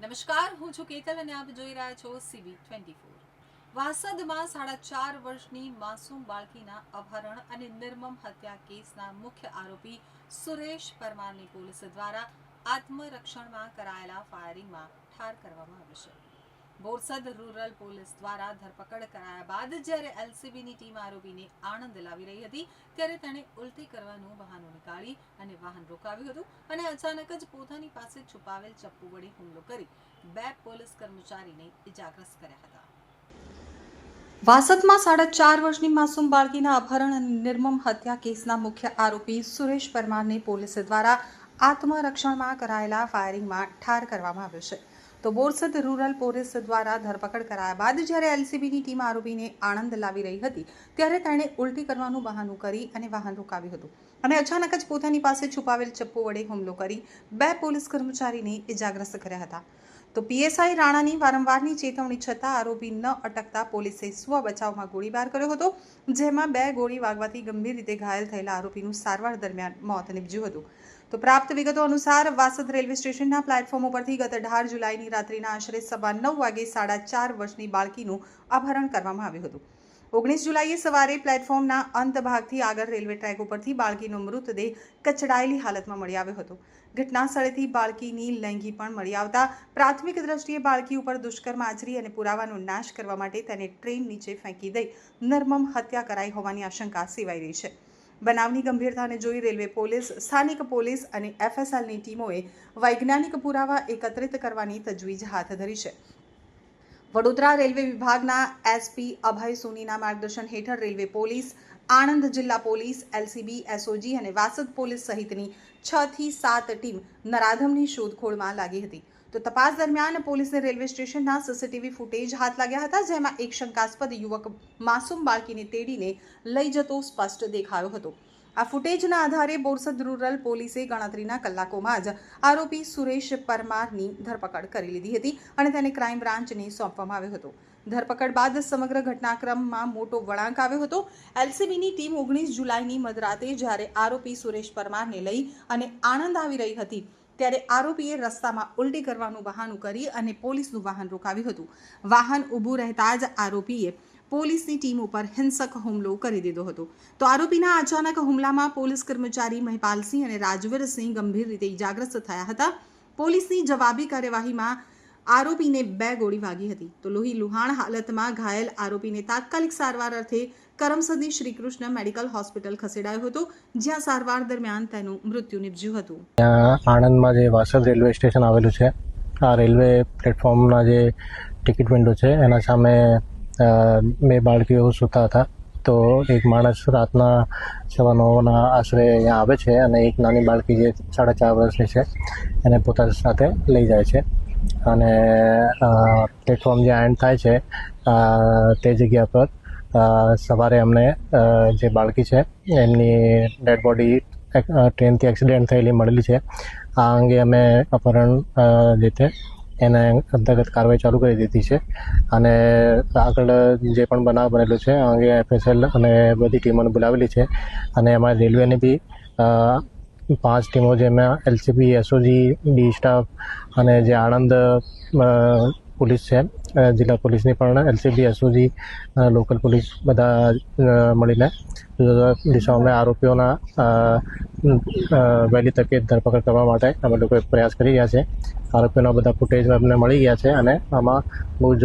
નમસ્કાર, હું છું કેતલ અને આપ જોઈ રહ્યા છો CB24। વાસદમાં 4.5 વર્ષની માસૂમ બાળકીના અપહરણ અને નિર્મમ હત્યા કેસના મુખ્ય આરોપી સુરેશ પરમારની પોલીસ દ્વારા આત્મરક્ષણમાં કરાયેલા ફાયરિંગમાં ઠાર કરવામાં આવ્યો છે। બોરસદ રૂરલ પોલીસ દ્વારા ધરપકડ કરાયા બાદ જ્યારે LCBની ટીમ આરોપીને આણંદ લાવી રહી હતી ત્યારે તેણે ઉલટી કરવાનું બહાનું નીકાળી અને વાહન રોકાવ્યું હતું અને અચાનક જ પોતાની પાસે છુપાવેલ ચપ્પુ વડે હુમલો કરી 2 પોલીસ કર્મચારીને ઇજાગ્રસ્ત કર્યા હતા। વાસદમાં 4.5 વર્ષની માસૂમ બાળકીના અપહરણ અને નિર્મમ હત્યા કેસના મુખ્ય આરોપી સુરેશ પરમારને પોલીસ દ્વારા આત્મરક્ષણમાં કરાયેલા ફાયરિંગમાં ઠાર કરવામાં આવ્યો છે। તો બોરસદ રૂરલ પોલીસ દ્વારા ધરપકડ કરાયા બાદ જ્યારે LCBની ટીમ આરોપીને આણંદ લાવી રહી હતી ત્યારે તેણે ઉલટી કરવાનું બહાનું કરી અને વાહન રોકાવ્યું હતું અને અચાનક જ પોતાની પાસે છુપાવેલ ચપ્પુ વડે હુમલો કરી 2 પોલીસ કર્મચારીને ઇજાગ્રસ્ત કર્યા હતા। તો PSI રાણાની વારંવારની ચેતવણી છતાં આરોપી ન અટકતા પોલીસે સ્વ બચાવમાં ગોળીબાર કર્યો હતો, જેમાં 2 ગોળી વાગવાથી ગંભીર રીતે ઘાયલ થયેલા આરોપીનું સારવાર દરમિયાન મોત નીપજ્યું હતું। તો પ્રાપ્ત વિગતો અનુસાર વાસદ રેલવે સ્ટેશનના પ્લેટફોર્મ ઉપરથી ગત 18 જુલાઈની રાત્રિના આશરે 9:15 વાગે 4.5 વર્ષની બાળકીનું અપહરણ કરવામાં આવ્યું હતું। 19 જુલાઈએ સવારે પ્લેટફોર્મના અંત ભાગથી આગળ રેલવે ટ્રેક ઉપરથી બાળકીનો મૃતદેહ કચડાયેલી હાલતમાં મળી આવ્યો હતો। ઘટના સ્થળેથી બાળકીની લેંગી પણ મળી આવતા પ્રાથમિક દ્રષ્ટિએ બાળકી ઉપર દુષ્કર્મ આચરી અને પુરાવાનો નાશ કરવા માટે તેને ટ્રેન નીચે ફેંકી દઈ નિર્મમ હત્યા કરાઈ હોવાની આશંકા સેવાઈ રહી છે। બનાવની ગંભીરતાને જોઈ રેલવે પોલીસ, સ્થાનિક પોલીસ અને FSLની ટીમોએ વૈજ્ઞાનિક પુરાવા એકત્રિત કરવાની તજવીજ હાથ ધરી છે। વડોદરા રેલવે વિભાગના SP અભય સોનીના માર્ગદર્શન હેઠળ રેલવે પોલીસ, આણંદ જિલ્લા પોલીસ, LCB, SOG અને વાસદ પોલીસ સહિતની 6 થી 7 ટીમ નરાધમની શોધખોળમાં લાગી હતી। તો તપાસ દરમિયાન પોલીસને રેલવે સ્ટેશનના CCTV ફૂટેજ હાથ લાગ્યા હતા, જેમાં એક શંકાસ્પદ યુવક માસૂમ બાળકીને તેડીને લઈ જતો સ્પષ્ટ દેખાયો હતો। આ ફૂટેજના આધારે બોરસદ રૂરલ પોલીસે ગણતરીના કલાકોમાં જ આરોપી સુરેશ પરમારની ધરપકડ કરી લીધી હતી અને તેને ક્રાઇમ બ્રાન્ચને સોંપવામાં આવ્યો હતો। ધરપકડ બાદ સમગ્ર ઘટનાક્રમમાં મોટો વળાંક આવ્યો હતો। LCBની ટીમ 19 જુલાઈની મધરાતે જ્યારે આરોપી સુરેશ પરમારને લઈ અને આણંદ આવી રહી હતી ત્યારે આરોપીએ રસ્તામાં ઉલટી કરવાનું બહાનું કરી અને પોલીસનું વાહન રોકાવ્યું હતું। વાહન ઊભું રહેતા જ આરોપીએ પોલીસની ટીમ ઉપર હિંસક હુમલો કરી દીધો હતો। તો આરોપીના અચાનક હુમલામાં પોલીસ કર્મચારી મહિપાલસિંહ અને રાજવીરસિંહ ગંભીર રીતે ઇજાગ્રસ્ત થયા હતા। પોલીસની જવાબી કાર્યવાહીમાં આરોપીને 2 ગોળી વાગી હતી। તો લોહી લુહાણ હાલતમાં ઘાયલ આરોપીને તાત્કાલિક સારવાર અર્થે કરમસદની શ્રીકૃષ્ણ મેડિકલ હોસ્પિટલ ખસેડાયો હતો, જ્યાં સારવાર દરમિયાન તેનું મૃત્યુ નીપજ્યું હતું। આણંદમાં જે વાસદ રેલવે સ્ટેશન આવેલું છે, આ રેલવે પ્લેટફોર્મના જે ટિકિટ વિન્ડો છે એના સામે 2 બાળકીઓ સૂતા હતા। તો એક માણસ રાતના 9:15 આશરે અહીંયા આવે છે અને એક નાની બાળકી જે 4.5 વર્ષની છે એને પોતાની સાથે લઈ જાય છે અને પ્લેટફોર્મ જે એન્ડ થાય છે તે જગ્યા પર સવારે અમને જે બાળકી છે એમની ડેડ બોડી ટ્રેનથી એક્સિડન્ટ થયેલી મળેલી છે। આ અંગે અમે અપહરણ જે છે એને અંતર્ગત કાર્યવાહી ચાલુ કરી દીધી છે અને આગળ જે પણ બનાવ બનેલો છે આ અંગે FSL અને બધી ટીમોને બોલાવેલી છે અને એમાં રેલવેની બી 5 ટીમો જેમાં LCB, SOG, D સ્ટાફ અને જે આણંદ પોલીસ છે, જિલ્લા પોલીસની પણ LCB, SOG, લોકલ પોલીસ બધા મળીને દિશાઓમાં આરોપીઓના વહેલી તકે ધરપકડ કરવા માટે અમે લોકો પ્રયાસ કરી રહ્યા છે। આરોપીઓના બધા ફૂટેજ અમને મળી ગયા છે અને આમાં બહુ